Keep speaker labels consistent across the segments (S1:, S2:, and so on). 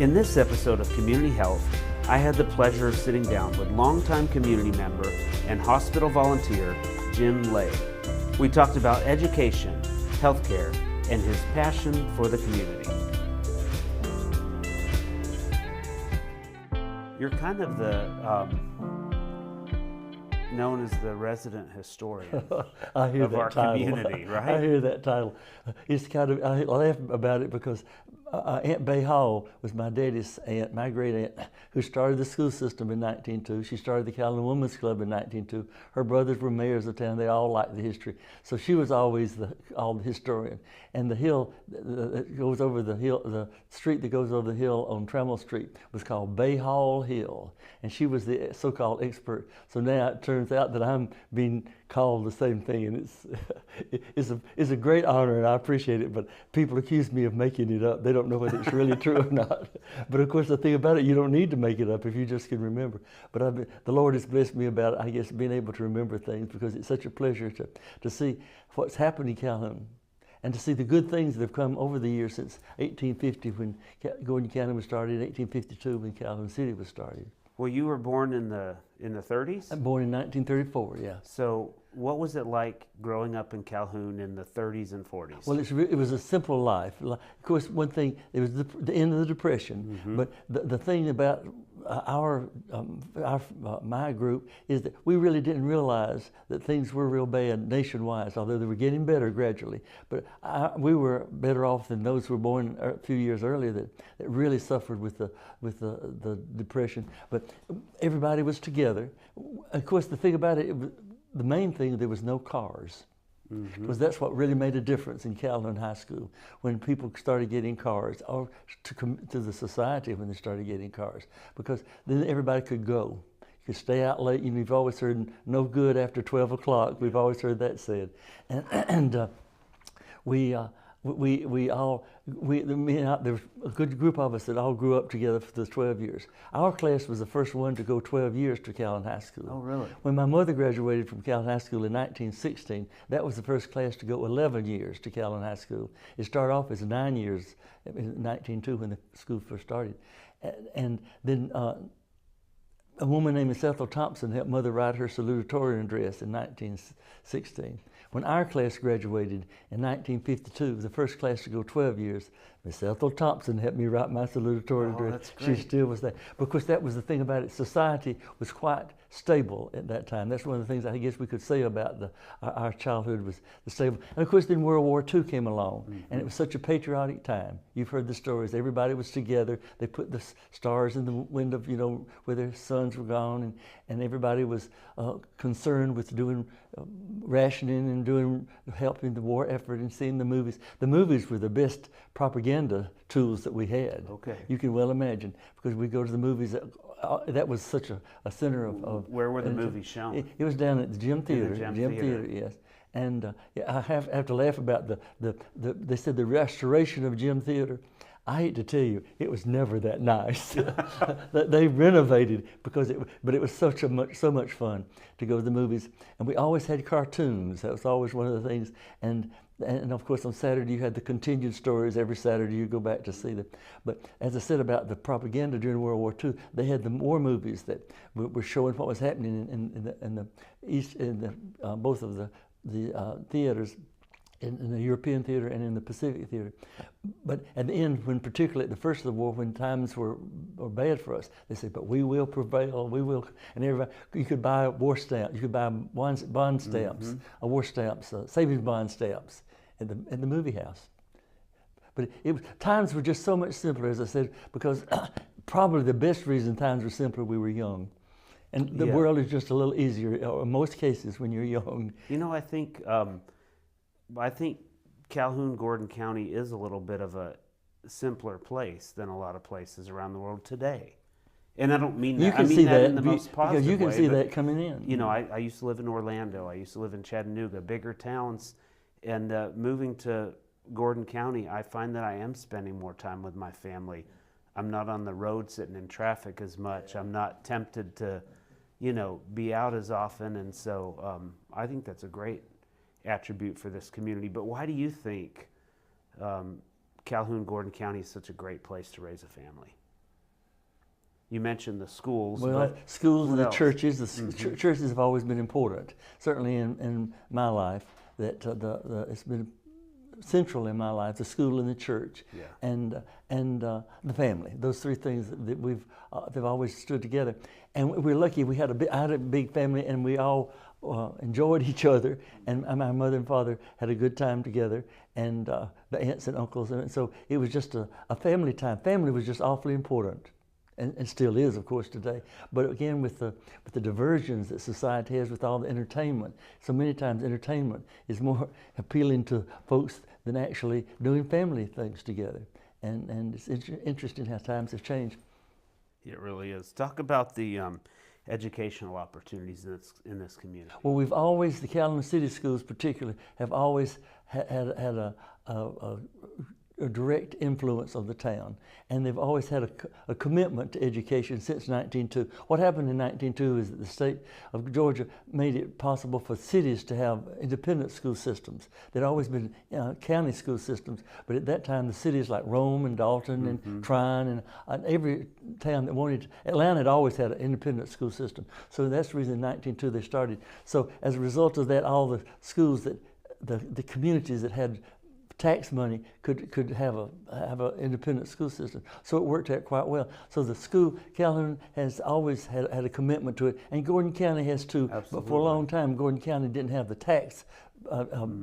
S1: In this episode of Community Health, I had the pleasure of sitting down with longtime community member and hospital volunteer, Jim Lay. We talked about education, healthcare, and his passion for the community. You're kind of the known as the resident historian
S2: I hear
S1: of
S2: that
S1: our
S2: title.
S1: community, right?
S2: I hear that title. It's kind of, I laugh about it because Aunt Bay Hall was my daddy's aunt, my great aunt, who started the school system in 1902. She started the Calhoun Women's Club in 1902. Her brothers were mayors of town. They all liked the history. So she was always the historian. And the hill that goes over the hill, the street that goes over the hill on Trammell Street was called Bay Hall Hill. And she was the so-called expert. So now it turns out that I'm being called the same thing, and it's a great honor, and I appreciate it. But people accuse me of making it up. They don't know whether it's really true or not. But of course, the thing about it, you don't need to make it up if you just can remember. But the Lord has blessed me about, I guess, being able to remember things, because it's such a pleasure to see what's happened in Calhoun, and to see the good things that have come over the years since 1850, when Gordon County was started, 1852 when Calhoun City was started.
S1: Well, you were born in the 30s?
S2: I'm born in 1934, yeah.
S1: So what was it like growing up in Calhoun in the 30s and 40s?
S2: Well, it was a simple life. Of course, one thing, it was the end of the Depression, but the thing about my group is that we really didn't realize that things were real bad nationwide, although they were getting better gradually. But we were better off than those who were born a few years earlier that really suffered with the Depression. But everybody was together. Of course, the thing about it, the main thing, there was no cars. Because that's what really made a difference in Calhoun High School, when people started getting cars, or to the society when they started getting cars, because then everybody could go. You could stay out late. You've always heard no good after 12 o'clock. We've always heard that said. And there was a good group of us that all grew up together for the 12 years. Our class was the first one to go 12 years to Calhoun High School. Oh, really? When my mother graduated from Calhoun High School in 1916, that was the first class to go 11 years to Calhoun High School. It started off as 9 years in 1902 when the school first started. And then a woman named Miss Ethel Thompson helped Mother write her salutatorian address in 1916. When our class graduated in 1952, the first class to go 12 years, Miss Ethel Thompson helped me write my salutatorian address.
S1: That's great.
S2: She still was there. Because that was the thing about it. Society was quite stable at that time. That's one of the things I guess we could say about our childhood, was the stable. And of course, then World War II came along, and it was such a patriotic time. You've heard the stories. Everybody was together. They put the stars in the window, where their sons were gone, and everybody was concerned with doing rationing and helping the war effort and seeing the movies. The movies were the best propaganda tools that we had. Okay. You can well imagine, because we go to the movies. That was such a center of
S1: Where were the movies shown?
S2: It was down at the Gym Theater.
S1: The Gym Theater,
S2: yes. And I have to laugh about they said the restoration of Gym Theater. I hate to tell you, it was never that nice. They renovated but it was so much fun to go to the movies. And we always had cartoons. That was always one of the things. And of course, on Saturday, you had the continued stories. Every Saturday, you go back to see them. But as I said about the propaganda during World War II, they had the war movies that were showing what was happening in the East, both of the theaters, in the European theater and in the Pacific theater. But at the end, particularly at the first of the war, when times were bad for us, they said, "But we will prevail, we will." And everybody, you could buy war stamps, you could buy bond stamps, war stamps, savings bond stamps at the movie house. But times were just so much simpler, as I said, because probably the best reason times were simpler, we were young. And the world is just a little easier, in most cases, when you're young.
S1: I think Calhoun, Gordon County is a little bit of a simpler place than a lot of places around the world today. And I don't mean that. I mean that in the most positive way.
S2: You can see that coming in.
S1: I used to live in Orlando. I used to live in Chattanooga, bigger towns. And moving to Gordon County, I find that I am spending more time with my family. I'm not on the road sitting in traffic as much. I'm not tempted to, be out as often. And so I think that's a great attribute for this community. But why do you think Calhoun, Gordon County is such a great place to raise a family? You mentioned the schools.
S2: Well,
S1: but
S2: schools and
S1: what
S2: the
S1: else?
S2: churches. Churches have always been important. Certainly in my life, that it's been central in my life. The school and the church, and the family. Those three things that they've always stood together. And we're lucky. I had a big family, and we all enjoyed each other. And my mother and father had a good time together, and the aunts and uncles. And so it was just a family time. Family was just awfully important. And still is, of course, today. But again, with the diversions that society has with all the entertainment, so many times entertainment is more appealing to folks than actually doing family things together. And it's interesting how times have changed.
S1: It really is. Talk about the educational opportunities in this community.
S2: Well, we've always, the Calhoun City Schools particularly, have always had a direct influence of the town, and they've always had a commitment to education since 1902. What happened in 1902 is that the state of Georgia made it possible for cities to have independent school systems. There'd always been county school systems, but at that time the cities like Rome and Dalton and Tryon and every town that wanted, Atlanta had always had an independent school system. So that's the reason in 1902 they started. So as a result of that, all the schools that the communities that had tax money could have an independent school system. So it worked out quite well. So the school, Calhoun has always had a commitment to it, and Gordon County has too.
S1: Absolutely.
S2: But for a long time, Gordon County didn't have the tax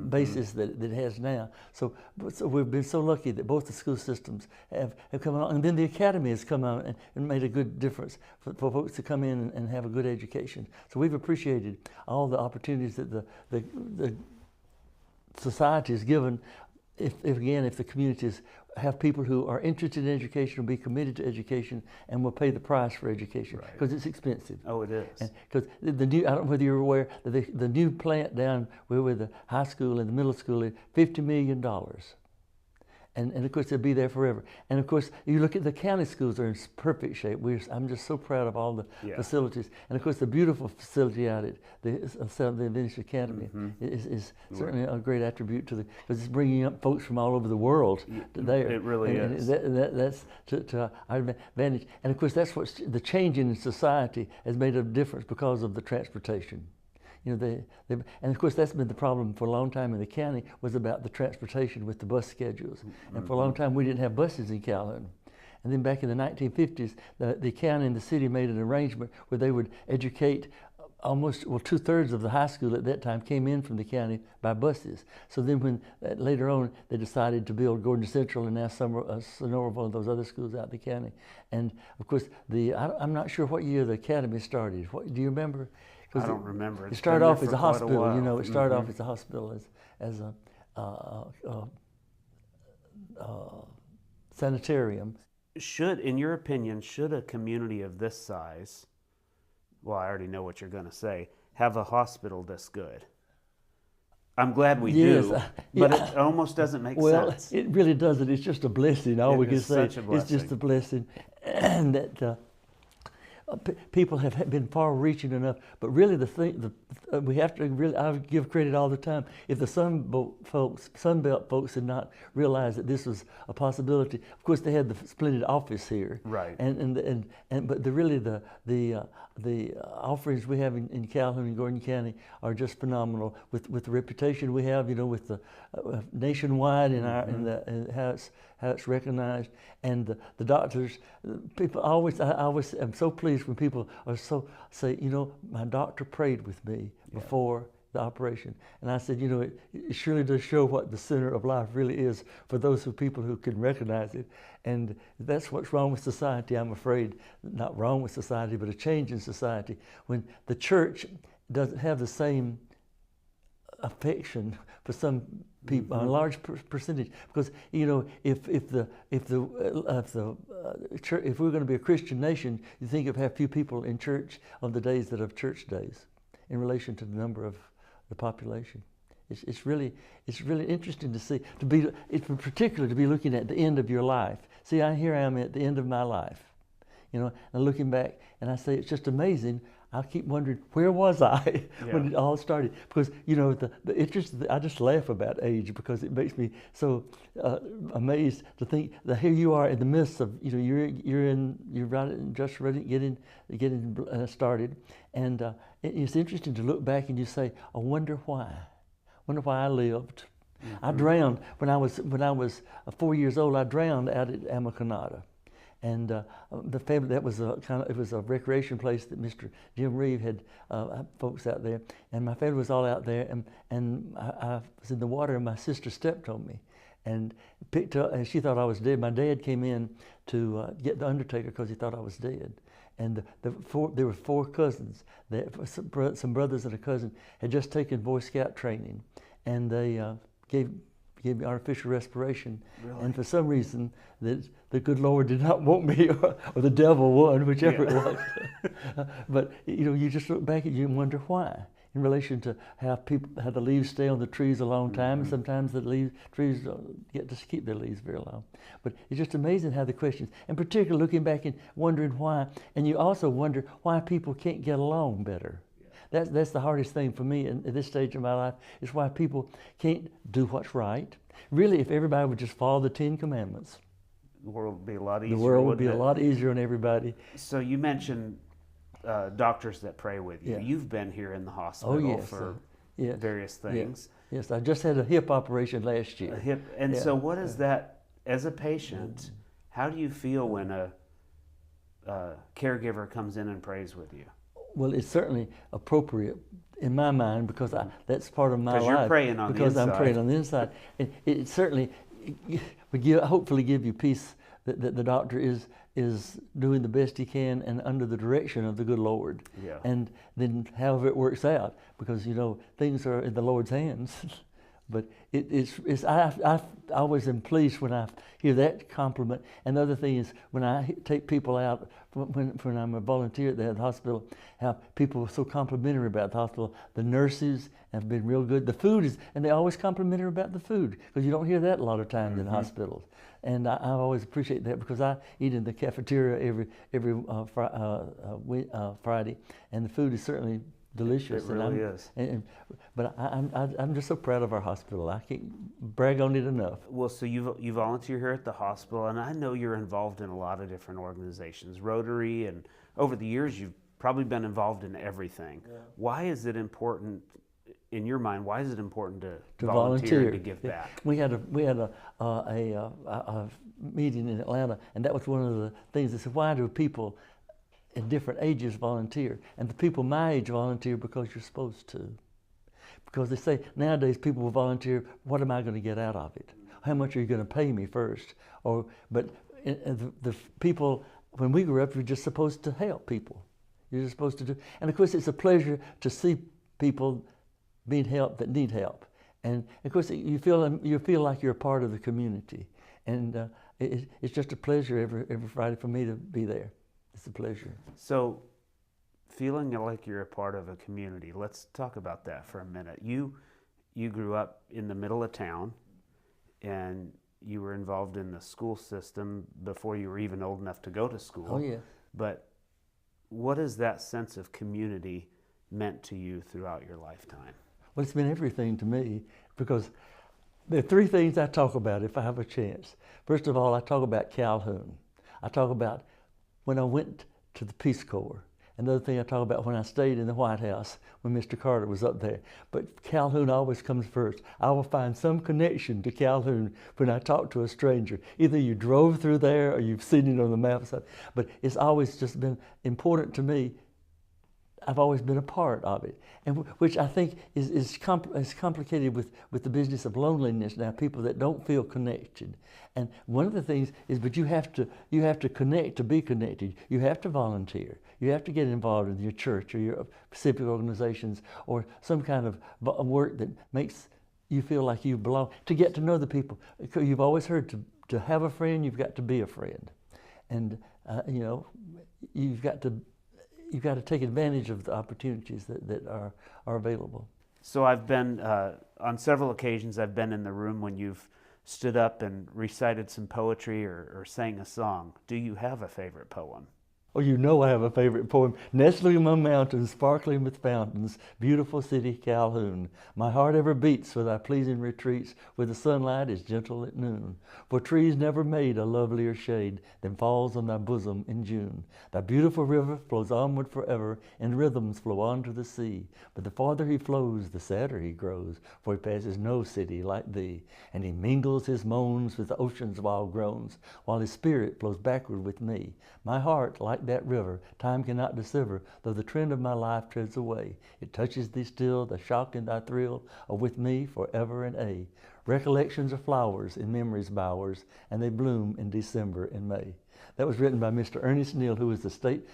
S2: basis that it has now. So we've been so lucky that both the school systems have come along, and then the academy has come out and made a good difference for folks to come in and have a good education. So we've appreciated all the opportunities that the society has given. If the communities have people who are interested in education, will be committed to education, and will pay the price for education, because it's expensive.
S1: Oh, it is.
S2: Because the new, I don't know whether you're aware, that the new plant down where the high school and the middle school is $50 million. And of course they'll be there forever. And of course you look at the county schools, are in perfect shape. I'm just so proud of all the facilities. And of course the beautiful facility out at the Adventist Academy is certainly a great attribute to because it's bringing up folks from all over the world there.
S1: It really is.
S2: That's to our advantage. And of course that's what the change in society has made a difference because of the transportation. You know, and of course that's been the problem for a long time in the county, was about the transportation with the bus schedules. And for a long time we didn't have buses in Calhoun. And then back in the 1950s, the county and the city made an arrangement where they would educate almost, well, 2/3 of the high school at that time came in from the county by buses. So then when later on they decided to build Gordon Central and now Sonoraville and those other schools out in the county. And of course I'm not sure what year the academy started. Do you remember?
S1: I don't remember.
S2: It started off as a hospital, you know. It started off as a hospital, as a sanitarium.
S1: In your opinion, should a community of this size, well, I already know what you're going to say, have a hospital this good? I'm glad we do, but it almost doesn't make sense.
S2: Well, it really doesn't. It's just a blessing. All we can say, it's just a blessing, and that. People have been far-reaching enough, but really we have to really, I give credit all the time. If the Sunbelt folks had not realized that this was a possibility, of course they had the splendid office here,
S1: right?
S2: But the offerings we have in Calhoun and Gordon County are just phenomenal. With the reputation we have, you know, with the nationwide and how it's recognized, and the doctors, people I always am so pleased when people say, you know, my doctor prayed with me before the operation, and I said, you know, it surely does show what the center of life really is for those people who can recognize it. And that's what's wrong with society, I'm afraid. Not wrong with society, but a change in society when the church doesn't have the same affection for some people, a large percentage, because you know, if we're going to be a Christian nation, you think of how few people in church on the days that are church days, in relation to the number of the population. It's really interesting to see, particularly to be looking at the end of your life. See, here I am at the end of my life, you know, and looking back, and I say it's just amazing. I keep wondering, where was I when
S1: Yeah.
S2: it all started? Because, you know, the interest, I just laugh about age because it makes me so amazed to think that here you are in the midst of, you know, you're right, just ready, getting started. And it's interesting to look back and you say, I wonder why. Wonder why I lived. I drowned when I was 4 years old. I drowned out at Amaconata. And the family, that was it was a recreation place that Mr. Jim Reeve had folks out there, and my family was all out there, and I was in the water, and my sister stepped on me, and picked up, and she thought I was dead. My dad came in to get the undertaker because he thought I was dead, and there were 4 cousins, some brothers and a cousin had just taken Boy Scout training, and they gave me artificial respiration.
S1: Really?
S2: And for some reason, the good Lord did not want me, or the devil won, whichever it was. But you know, you just look back and you wonder why, in relation to how the leaves stay on the trees a long time, and sometimes the trees don't get to keep their leaves very long. But it's just amazing how the questions, and particularly looking back and wondering why, and you also wonder why people can't get along better. That's the hardest thing for me at this stage of my life, is why people can't do what's right. Really, if everybody would just follow the 10 Commandments,
S1: The world would be a lot easier.
S2: the world would be a
S1: wouldn't
S2: lot easier on everybody.
S1: it? So you mentioned doctors that pray with you.
S2: Yeah.
S1: You've been here in the hospital
S2: yes,
S1: for
S2: yeah,
S1: various things.
S2: yes. I just had a hip operation last year.
S1: A hip, and
S2: Yeah.
S1: so what is that, as a patient, how do you feel when a caregiver comes in and prays with you?
S2: Well, it's certainly appropriate in my mind, because that's part of my life.
S1: Because you're praying on the
S2: because I'm
S1: inside.
S2: praying on the inside. It certainly would hopefully give you peace that the doctor is doing the best he can and under the direction of the good Lord.
S1: Yeah.
S2: And then however it works out, because you know things are in the Lord's hands. But I always am pleased when I hear that compliment. And the other thing is when I take people out, when I'm a volunteer at the hospital, how people are so complimentary about the hospital. The nurses have been real good. The food is, and they're always complimentary about the food, because you don't hear that a lot of times in hospitals. And I always appreciate that, because I eat in the cafeteria every Friday, and the food is certainly delicious.
S1: It really is.
S2: But I'm just so proud of our hospital. I can't brag on it enough.
S1: Well, so you volunteer here at the hospital, and I know you're involved in a lot of different organizations, Rotary, and over the years you've probably been involved in everything. Yeah. Why is it important, in your mind, why is it important to volunteer and to give back?
S2: We had a meeting in Atlanta, and that was one of the things that said, why do people in different ages volunteer? And the people my age volunteer because you're supposed to. Because they say nowadays people will volunteer, what am I going to get out of it? How much are you going to pay me first? But the people, when we grew up, you're just supposed to help people. You're just supposed to do, and of course it's a pleasure to see people being helped that need help. And of course you feel like you're a part of the community. And it's just a pleasure every Friday for me to be there. It's a pleasure.
S1: So, feeling like you're a part of a community, let's talk about that for a minute. You grew up in the middle of town, and you were involved in the school system before you were even old enough to go to school.
S2: Oh, yeah.
S1: But what has that sense of community meant to you throughout your lifetime?
S2: Well, it's been everything to me, because there are 3 things I talk about if I have a chance. First of all, I talk about Calhoun. I talk about when I went to the Peace Corps. Another thing I talk about when I stayed in the White House when Mr. Carter was up there. But Calhoun always comes first. I will find some connection to Calhoun when I talk to a stranger. Either you drove through there or you've seen it on the map or something. But it's always just been important to me. I've always been a part of it, and which I think is complicated with the business of loneliness now. People that don't feel connected, and one of the things is, but you have to connect to be connected. You have to volunteer. You have to get involved in your church or your civic organizations or some kind of work that makes you feel like you belong. To get to know the people, you've always heard to have a friend, you've got to be a friend, and you've got to take advantage of the opportunities that are available.
S1: So I've been, on several occasions, I've been in the room when you've stood up and recited some poetry or sang a song. Do you have a favorite poem?
S2: Oh, you know I have a favorite poem. Nestling among mountains, sparkling with fountains, beautiful city Calhoun. My heart ever beats for thy pleasing retreats, where the sunlight is gentle at noon. For trees never made a lovelier shade than falls on thy bosom in June. Thy beautiful river flows onward forever, and rhythms flow on to the sea. But the farther he flows, the sadder he grows, for he passes no city like thee. And he mingles his moans with the ocean's wild groans, while his spirit flows backward with me. My heart, like that river, time cannot dissever, though the trend of my life treads away. It touches thee still, the shock and thy thrill are with me forever and aye. Recollections are flowers in memory's bowers, and they bloom in December and May. That was written by Mr. Ernest Neal, who was the state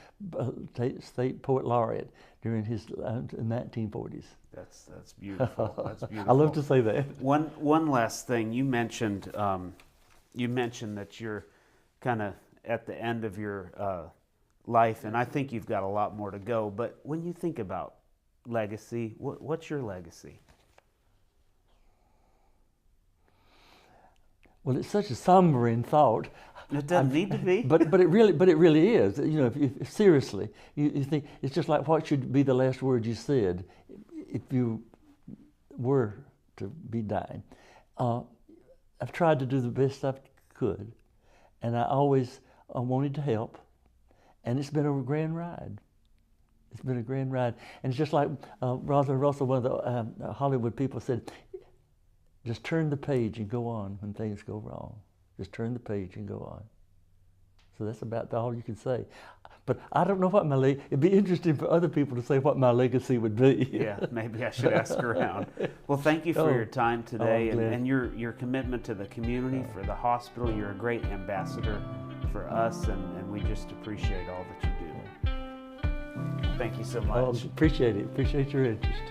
S2: poet laureate during his 1940s.
S1: That's beautiful. That's beautiful.
S2: I love to say that.
S1: One last thing. You mentioned that you're kind of at the end of your life, and I think you've got a lot more to go. But when you think about legacy, what's your legacy?
S2: Well, it's such a sombering thought.
S1: It doesn't need to be.
S2: But it really is. You know, if seriously, you think it's just like, what should be the last word you said if you were to be dying? I've tried to do the best I could, and I always wanted to help, and it's been a grand ride. It's been a grand ride, and it's just like Rosalind Russell, one of the Hollywood people, said, just turn the page and go on when things go wrong. Just turn the page and go on. So that's about all you can say. But I don't know what my legacy, it'd be interesting for other people to say what my legacy would be.
S1: Yeah, maybe I should ask around. Well, thank you for your time today and your commitment to the community, for the hospital. You're a great ambassador for us, and we just appreciate all that you do. Thank you so much.
S2: Appreciate it. Appreciate your interest.